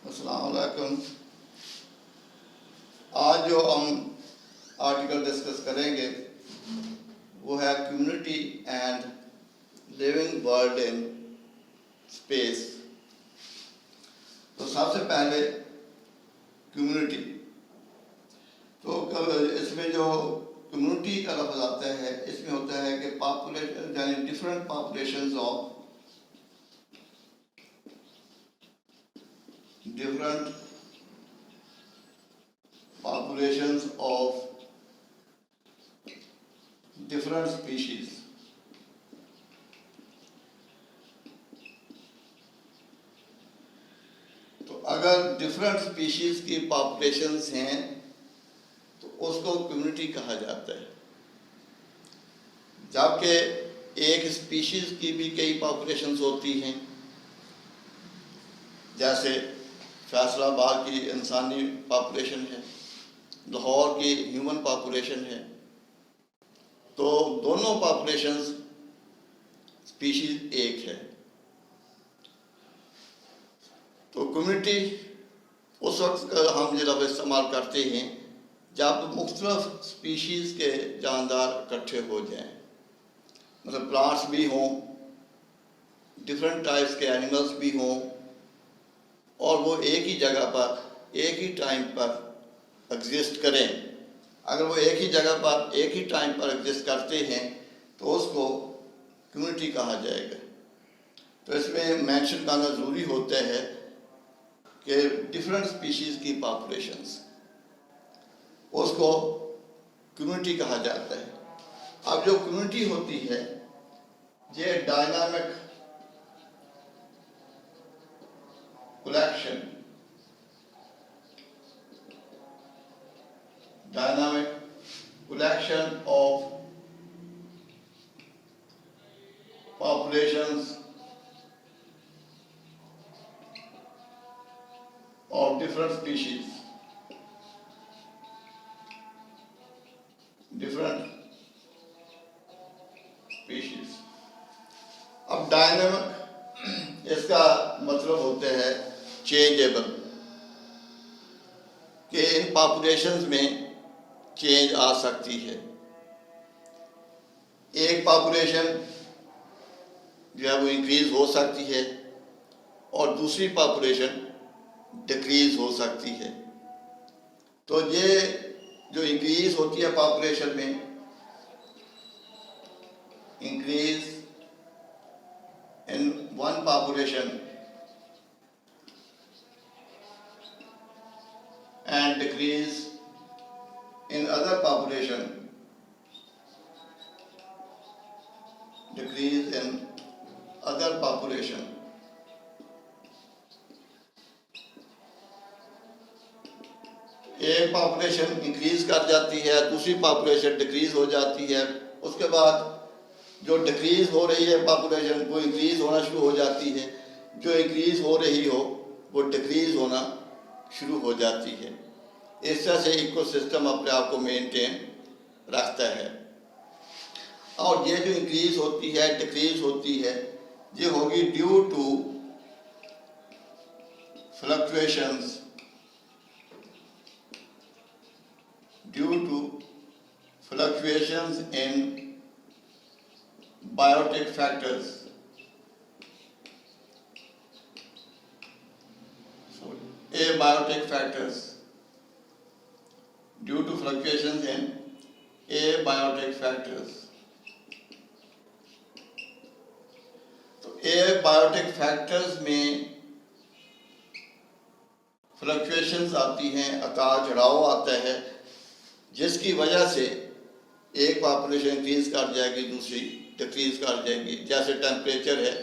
अस्सलाम वालेकुम। आज जो हम आर्टिकल डिस्कस करेंगे वो है community and living world in space. तो सबसे पहले कम्युनिटी, तो इसमें जो कम्युनिटी का लफ्ज़ आता है इसमें होता है कि पॉपुलेशन यानी different populations of different populations of different species। तो अगर डिफरेंट स्पीशीज की पॉपुलेशंस हैं तो उसको कम्युनिटी कहा जाता है, जबकि एक स्पीशीज की भी कई पॉपुलेशंस होती हैं। जैसे फैसलाबाद की इंसानी पॉपुलेशन है, लाहौर की ह्यूमन पॉपुलेशन है, तो दोनों पॉपुलेशंस स्पीशीज एक है। तो कम्युनिटी उस वक्त हम ये लफ्ज़ इस्तेमाल करते हैं जब मुख्तलिफ स्पीशीज़ के जानदार इकट्ठे हो जाएं, मतलब प्लांट्स भी हों, डिफरेंट टाइप्स के एनिमल्स भी हों, और वो एक ही जगह पर एक ही टाइम पर एग्जिस्ट करें। अगर वो एक ही जगह पर एक ही टाइम पर एग्जिस्ट करते हैं तो उसको कम्युनिटी कहा जाएगा। तो इसमें मेंशन करना ज़रूरी होता है कि डिफरेंट स्पीशीज़ की पॉपुलेशंस, उसको कम्युनिटी कहा जाता है। अब जो कम्युनिटी होती है ये dynamic collection, dynamic collection of populations of different species, अब डायनामिक इसका मतलब होते हैं चेंजेबल, कि इन पॉपुलेशंस में चेंज आ सकती है। एक पॉपुलेशन जो है वो इंक्रीज हो सकती है और दूसरी पॉपुलेशन डिक्रीज हो सकती है। तो ये जो इंक्रीज होती है पॉपुलेशन में, increase in one population and decrease in other population, decrease in other population। एक पॉपुलेशन इंक्रीज कर जाती है, दूसरी पॉपुलेशन डिक्रीज हो जाती है। उसके बाद जो डिक्रीज हो रही है पॉपुलेशन वो इंक्रीज होना शुरू हो जाती है, जो इंक्रीज हो रही हो वो डिक्रीज होना शुरू हो जाती है। इस तरह से इकोसिस्टम अपने आप को मेंटेन रखता है। और ये जो इंक्रीज होती है डिक्रीज होती है ये होगी due to fluctuations, in biotic factors. abiotic factors, due to fluctuations in abiotic factors। तो abiotic factors में फ्लक्चुएशंस आती हैं, उतार चढ़ाव आता है, जिसकी वजह से एक पॉपुलेशन इंक्रीज कर जाएगी, दूसरी डिक्रीज कर जाएगी। जैसे टेम्परेचर है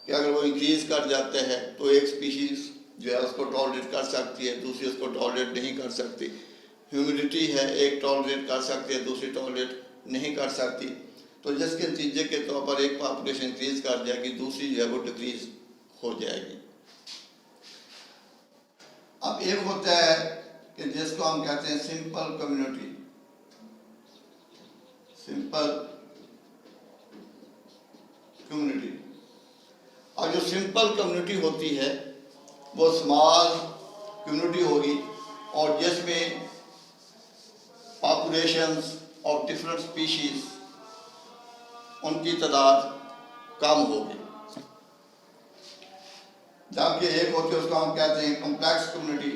कि अगर वो इंक्रीज कर जाता है तो एक स्पीशीज जो है उसको टॉलरेट कर सकती है, दूसरी उसको टॉलरेट नहीं कर सकती। ह्यूमिडिटी है, एक टॉलरेट कर सकती है, दूसरी टॉलरेट नहीं कर सकती। तो जिसके नतीजे के तौर पर एक पॉपुलेशन इंक्रीज कर जाएगी, दूसरी जो है वो डिक्रीज हो जाएगी। अब एक होता है कि जिसको हम कहते हैं सिंपल कम्युनिटी, सिंपल कम्युनिटी। और जो सिंपल कम्युनिटी होती है वो स्मॉल कम्युनिटी होगी और जिसमें पॉपुलेशंस ऑफ डिफरेंट स्पीशीज उनकी तादाद कम होगी। जबकि एक होती है उसको हम कहते हैं कॉम्प्लेक्स कम्युनिटी।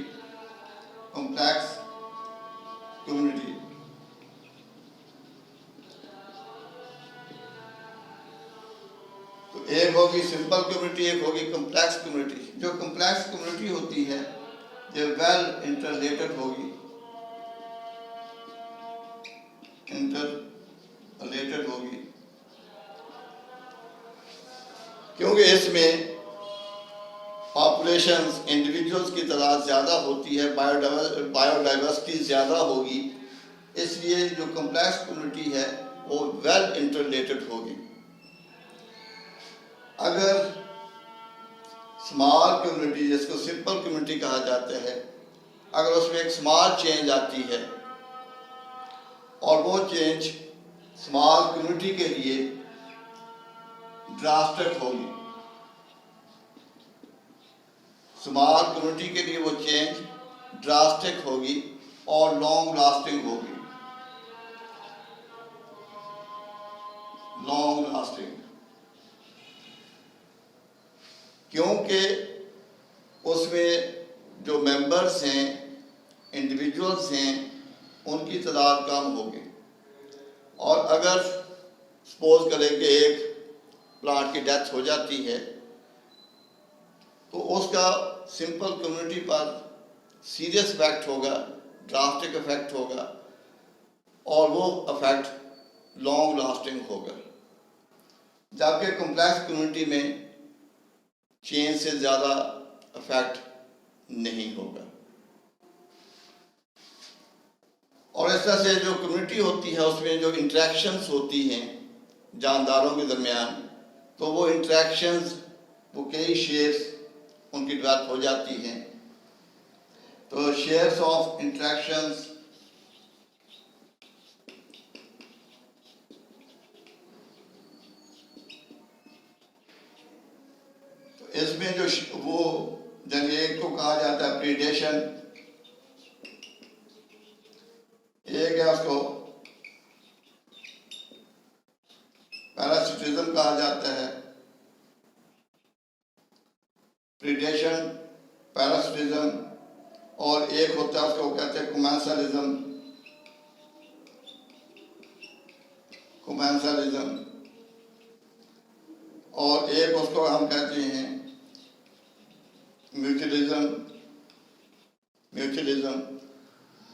कॉम्प्लेक्स कम्युनिटी तो एक होगी सिंपल कम्युनिटी, एक होगी कॉम्प्लेक्स कम्युनिटी। जो कॉम्प्लेक्स कम्युनिटी होती है जो वेल इंटरलेटेड होगी, इंटरलेटेड होगी, क्योंकि इसमें पॉपुलेशंस इंडिविजुअल्स की तादाद ज़्यादा होती है, बायोडाइवर्सिटी ज़्यादा होगी, इसलिए जो कॉम्प्लेक्स कम्युनिटी है वो वेल इंटरलेटेड होगी। अगर स्मॉल कम्युनिटी जिसको सिंपल कम्युनिटी कहा जाता है, अगर उसमें एक स्मॉल चेंज आती है और वो चेंज स्मॉल कम्युनिटी के लिए ड्रास्टिक होगी, स्मॉल कम्युनिटी के लिए वो चेंज ड्रास्टिक होगी और लॉन्ग लास्टिंग होगी, लॉन्ग लास्टिंग, क्योंकि उसमें जो मेंबर्स हैं, इंडिविजुअल्स हैं, उनकी तादाद कम होगी। और अगर सपोज करें कि एक प्लांट की डेथ हो जाती है तो उसका सिंपल कम्युनिटी पर सीरियस इफेक्ट होगा, ड्रास्टिक इफेक्ट होगा और वो इफेक्ट लॉन्ग लास्टिंग होगा। जबकि कॉम्प्लेक्स कम्युनिटी में चेंज से ज़्यादा इफेक्ट नहीं होगा। और इस तरह से जो कम्युनिटी होती है उसमें जो इंटरेक्शंस होती हैं जानदारों के दरमियान, तो वो इंटरेक्शंस वो कई शेयर्स उनकी डेवलप हो जाती हैं। तो शेयर्स ऑफ इंटरेक्शंस तो इसमें जो वो जब एक को कहा जाता है प्रीडेशन, एक है उसको पैरासिटिज्म कहा जाता है। प्रीडेशन, पैरासिटिज्म, और एक होता है उसको कहते हैं कोमेंसलिज्म। कोमेंसलिज्म और एक उसको हम कहते हैं म्यूचुअलिज्म। म्यूचुअलिज्म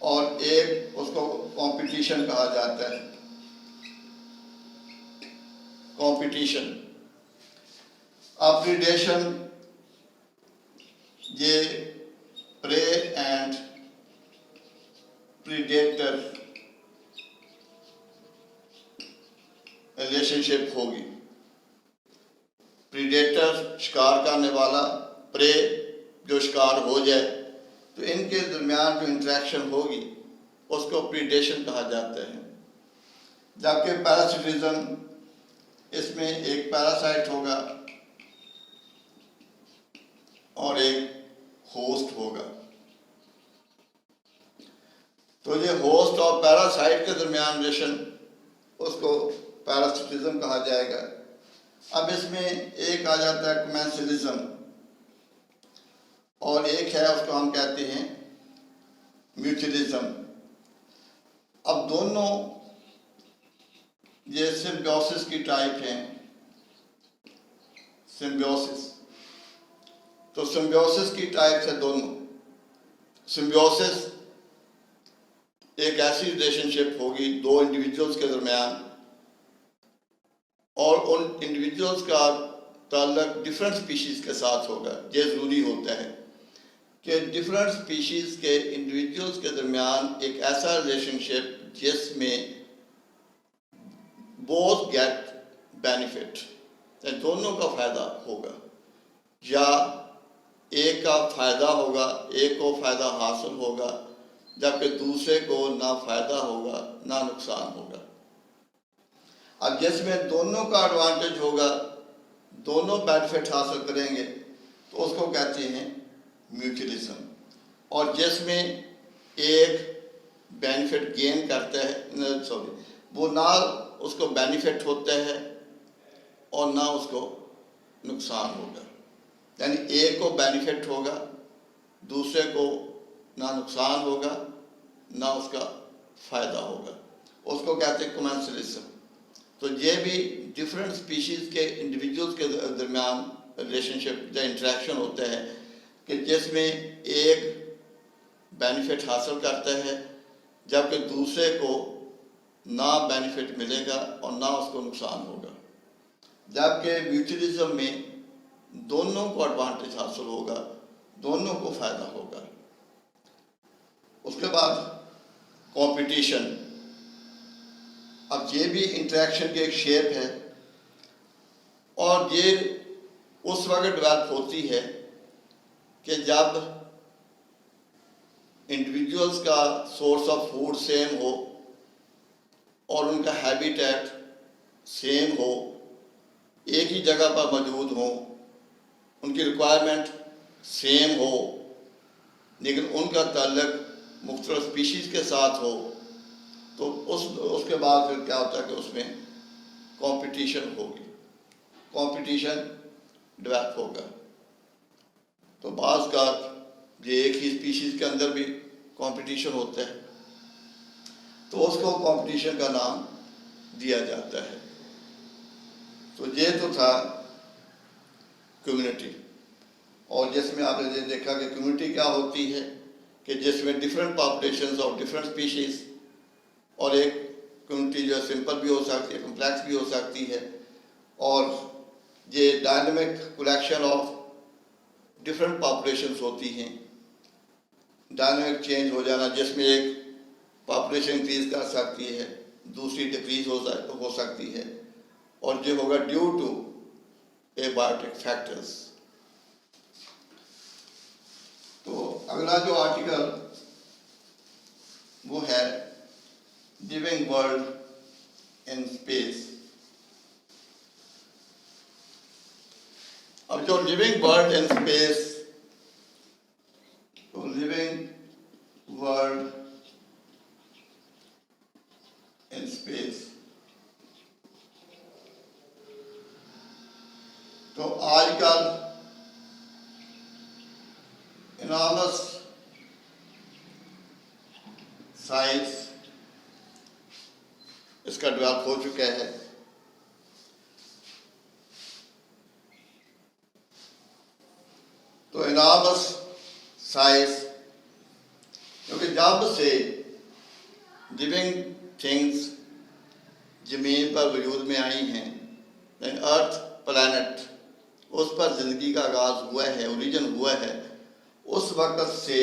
और एक उसको कंपटीशन कहा जाता है। कंपटीशन। अब प्रीडेशन ये प्रे एंड प्रीडेटर रिलेशनशिप होगी। प्रीडेटर शिकार करने वाला, प्रे जो शिकार हो जाए, तो इनके दरमियान जो इंटरेक्शन होगी उसको प्रीडेशन कहा जाता है। जबकि पैरासिटिज्म, इसमें एक पैरासाइट होगा और एक होस्ट होगा। तो ये होस्ट और पैरासाइट के दरमियान रिलेशन उसको पैरासिटिज्म कहा जाएगा। अब इसमें एक आ जाता है कोमेंसलिज्म और एक है उसको हम कहते हैं म्यूचुअलिज्म। अब दोनों ये सिम्बियोसिस की टाइप हैं। सिम्बियोसिस, तो सिम्बियोसिस की टाइप है दोनों। सिम्बियोसिस एक ऐसी रिलेशनशिप होगी दो इंडिविजुअल्स के दरमियान, और उन इंडिविजुअल्स का ताल्लुक डिफरेंट स्पीशीज़ के साथ होगा। ये ज़रूरी होता है कि डिफरेंट स्पीशीज़ के इंडिविजुअल्स के दरमियान एक ऐसा रिलेशनशिप जिसमें बोथ गेट बेनिफिट, दोनों का फ़ायदा होगा, या एक का फ़ायदा होगा, एक को फ़ायदा हासिल होगा, जबकि दूसरे को ना फ़ायदा होगा ना नुकसान होगा। अब जिसमें दोनों का एडवांटेज होगा, दोनों बेनिफिट हासिल करेंगे, तो उसको कहते हैं म्यूचुअलिज्म। और जिसमें एक बेनिफिट गेन करता है, सॉरी, वो ना उसको बेनिफिट होता है और ना उसको नुकसान होगा। यानी एक को बेनिफिट होगा, दूसरे को ना नुकसान होगा ना उसका फ़ायदा होगा, उसको कहते हैं कमेंसरिज्म। तो ये भी डिफरेंट स्पीशीज़ के इंडिविजुअल्स के दरमियान रिलेशनशिप या इंटरेक्शन होता है कि जिसमें एक बेनिफिट हासिल करता है जबकि दूसरे को ना बेनिफिट मिलेगा और ना उसको नुकसान होगा। जबकि म्यूचुअलिज्म में दोनों को एडवांटेज हासिल होगा, दोनों को फ़ायदा होगा। उसके बाद कंपटीशन। अब ये भी इंटरेक्शन की एक शेप है और ये उस वक्त डेवलप होती है कि जब इंडिविजुअल्स का सोर्स ऑफ फूड सेम हो और उनका हैबिटेट सेम हो, एक ही जगह पर मौजूद हो, उनकी रिक्वायरमेंट सेम हो, लेकिन उनका ताल्लुक मुख्तलिफ स्पीशीज़ के साथ हो, तो उसके बाद फिर क्या होता है कि उसमें कंपटीशन होगी, कंपटीशन डेवलप होगा। तो बाज़ का ये एक ही स्पीशीज़ के अंदर भी कंपटीशन होता है, तो उसको कंपटीशन का नाम दिया जाता है। तो ये तो था कम्युनिटी, और जिसमें आपने ये देखा कि कम्युनिटी क्या होती है कि जिसमें different populations of different species, और एक कम्युनिटी जो सिंपल भी हो सकती है, कम्प्लेक्स भी हो सकती है, और ये dynamic collection of different populations होती हैं। डायनामिक चेंज हो जाना जिसमें एक पॉपुलेशन इंक्रीज कर सकती है, दूसरी डिक्रीज हो सकती है, और जो होगा ड्यू टू एबायोटिक फैक्टर्स। तो अगला जो आर्टिकल वो है लिविंग वर्ल्ड इन स्पेस। अब जो लिविंग वर्ल्ड इन स्पेस, तो लिविंग वर्ल्ड इन स्पेस, तो आजकल इनॉर्मस साइंस इसका डेवलप हो चुका है। तो इनॉर्मस साइंस, क्योंकि जब से लिविंग थिंग्स जमीन पर वजूद में आई हैं, अर्थ प्लैनेट, उस पर ज़िंदगी का आगाज़ हुआ है, ओरिजिन हुआ है, उस वक्त से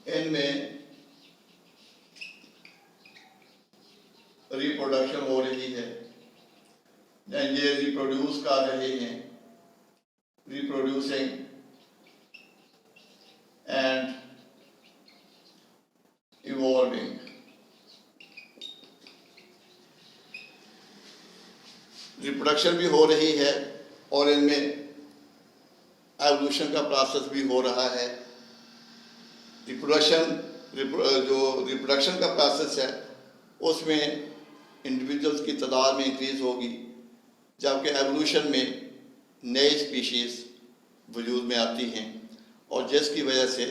इनमें रिप्रोडक्शन हो रही है, ये रिप्रोड्यूस कर रहे हैं, रिप्रोड्यूसिंग एंड इवॉल्विंग। रिप्रोडक्शन भी हो रही है और इनमें एवोल्यूशन का प्रोसेस भी हो रहा है। जो रिप्रोडक्शन का प्रोसेस है उसमें इंडिविजुअल्स की तादाद में इंक्रीज़ होगी, जबकि एवोल्यूशन में नई स्पीशीज़ वजूद में आती हैं और जिसकी वजह से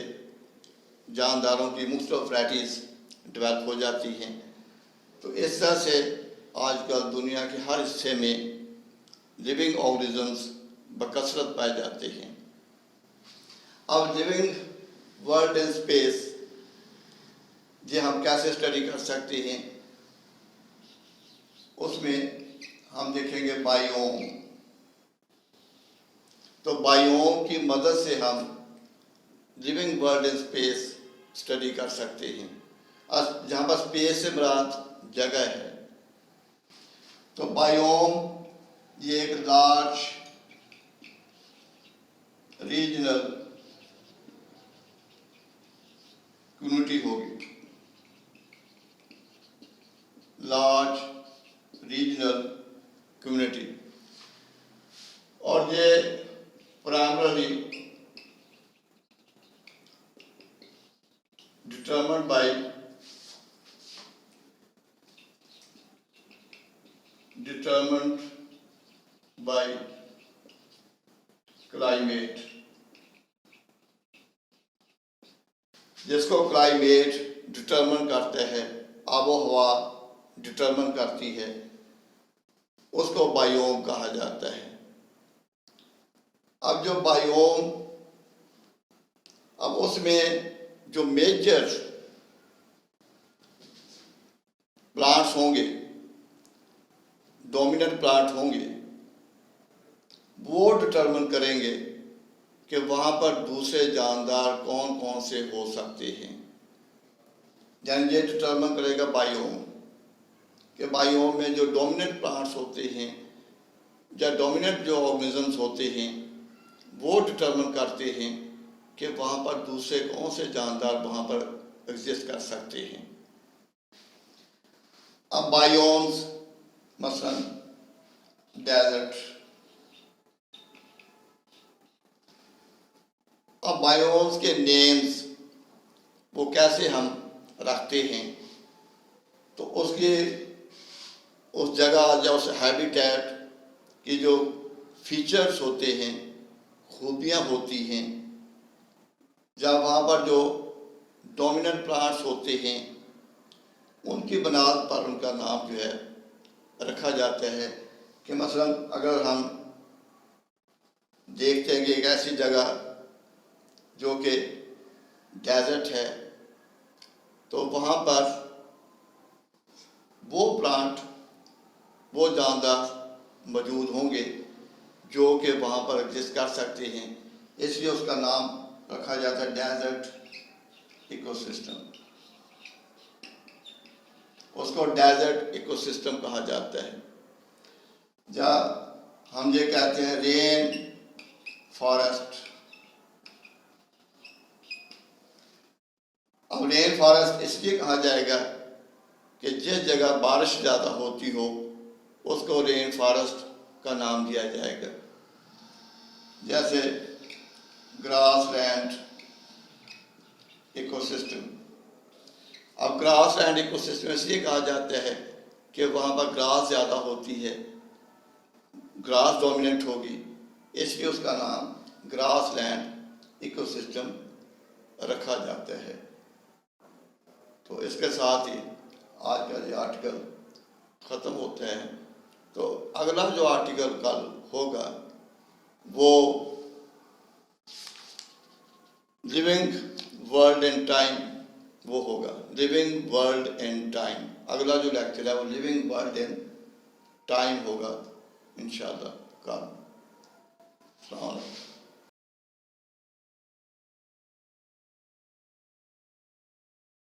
जानदारों की मुख्तलिफ वैराइटीज़ डेवलप हो जाती हैं। तो इस तरह से आजकल दुनिया के हर हिस्से में लिविंग ऑर्गेनिजम्स बकसरत पाए जाते हैं। अब लिविंग वर्ल्ड इन स्पेस ये हम कैसे स्टडी कर सकते हैं, उसमें हम देखेंगे बायोम। तो बायोम की मदद से हम living world in space study कर सकते हैं। जहाँ पर स्पेस से मुराद जगह है। तो बायोम ये एक लार्ज रीजनल कम्युनिटी होगी, लार्ज रीजनल कम्युनिटी, और ये प्राइमरी बाय क्लाइमेट, जिसको क्लाइमेट डिटरमिन करते हैं, आबो हवा डिटरमिन करती है, उसको बायोम कहा जाता है। अब जो बायोम, अब उसमें जो मेजर प्लांट्स होंगे, डोमिनेंट प्लांट होंगे, वो डिटरमिन करेंगे कि वहाँ पर दूसरे जानदार कौन कौन से हो सकते हैं। यानी ये डिटरमिन करेगा बायोम, कि बायोम में जो डोमिनेंट प्लांट्स होते हैं या डोमिनेंट जो ऑर्गेनिजम्स होते हैं, वो डिटरमिन करते हैं कि वहाँ पर दूसरे कौन से जानदार वहाँ पर एग्जिस्ट कर सकते हैं। अब बायोम्स मसलन डेजर्ट, अब बायोम्स के नेम्स वो कैसे हम रखते हैं, तो उसके उस जगह या उस हैबिटेट की जो फीचर्स होते हैं, खूबियाँ होती हैं, या वहाँ पर जो डोमिनेंट प्लांट्स होते हैं, उनकी बुनियाद पर उनका नाम जो है रखा जाता है। कि मसलन अगर हम देखते हैं कि एक ऐसी जगह जो कि डेजर्ट है, तो वहाँ पर वो प्लांट, वो जानदार मौजूद होंगे जो कि वहाँ पर एग्जिस्ट कर सकते हैं, इसलिए उसका नाम रखा जाता है डेजर्ट इकोसिस्टम। उसको डेजर्ट इकोसिस्टम कहा जाता है। या हम ये कहते हैं रेन फॉरेस्ट। अब रेन फॉरेस्ट इसलिए कहा जाएगा कि जिस जगह बारिश ज़्यादा होती हो उसको रेन फॉरेस्ट का नाम दिया जाएगा। जैसे ग्रास लैंड इकोसिस्टम। अब ग्रास लैंड इकोसिस्टम इसलिए कहा जाता है कि वहाँ पर ग्रास ज़्यादा होती है, ग्रास डोमिनेंट होगी, इसलिए उसका नाम ग्रास लैंड इकोसिस्टम रखा जाता है। तो इसके साथ ही आज का ये आर्टिकल ख़त्म होता है। तो अगला जो आर्टिकल कल होगा वो लिविंग वर्ल्ड एंड टाइम वो होगा, लिविंग वर्ल्ड एंड टाइम। अगला जो लेक्चर है वो लिविंग वर्ल्ड एंड टाइम होगा इंशाअल्लाह कल।